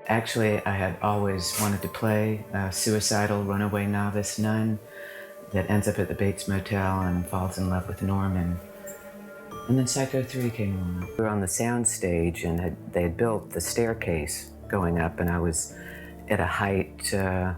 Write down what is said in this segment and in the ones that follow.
Actually, I had always wanted to play a suicidal runaway novice nun that ends up at the Bates Motel and falls in love with Norman. And then Psycho 3 came along. We were on the sound stage and they had built the staircase going up, and I was at a height, I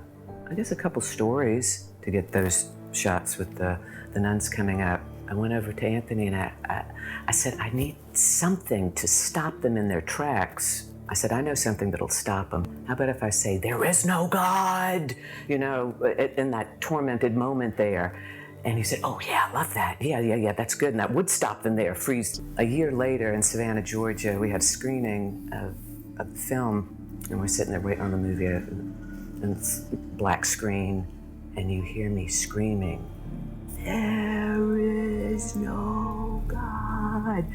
guess a couple stories to get those shots with the nuns coming up. I went over to Anthony and I said, I need something to stop them in their tracks. I said, I know something that'll stop them. How about if I say, there is no God, you know, in that tormented moment there. And he said, oh yeah, I love that. Yeah, that's good. And that would stop them there, freeze. A year later in Savannah, Georgia, we had a screening of the film, and we're sitting there waiting on the movie, and it's black screen, and you hear me screaming, there is no God.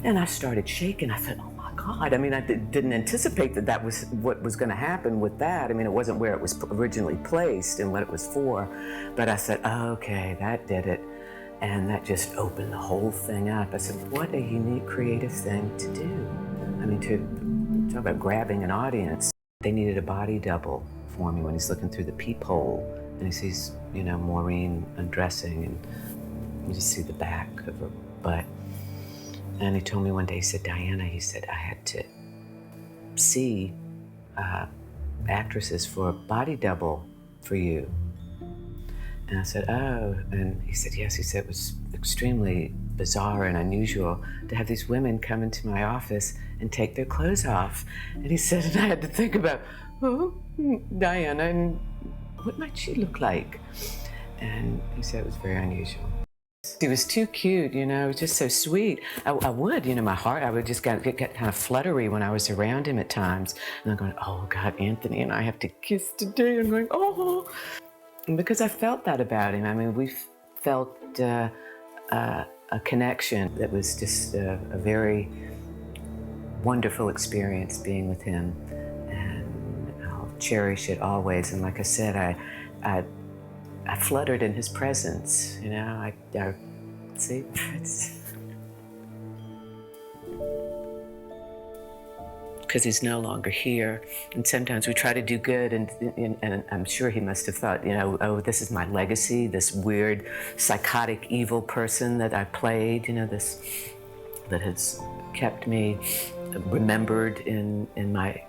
And I started shaking. I thought, oh my God. I mean, I didn't anticipate that was what was going to happen with that. I mean, it wasn't where it was originally placed and what it was for. But I said, oh, okay, that did it. And that just opened the whole thing up. I said, what a unique, creative thing to do. I mean, to talk about grabbing an audience. They needed a body double for me when he's looking through the peephole and he sees, you know, Maureen undressing, and you just see the back of her butt. And he told me one day, he said, Diana, he said, I had to see actresses for a body double for you. And I said, oh, and he said, yes. He said it was extremely bizarre and unusual to have these women come into my office and take their clothes off. And he said, and I had to think about, oh, Diana, and what might she look like? And he said it was very unusual. He was too cute, you know, just so sweet. I would, you know, my heart, I would just get kind of fluttery when I was around him at times. And I'm going, oh God, Anthony and I have to kiss today. I'm going, oh. And because I felt that about him. I mean, we felt a connection that was just a very wonderful experience being with him. And I'll cherish it always. And like I said, I fluttered in his presence, you know. I see, because he's no longer here. And sometimes we try to do good, and I'm sure he must have thought, you know, oh, this is my legacy, this weird, psychotic, evil person that I played, you know, this that has kept me remembered in my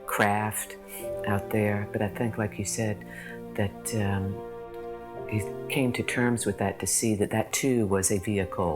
craft out there. But I think, like you said, that he came to terms with that to see that that too was a vehicle.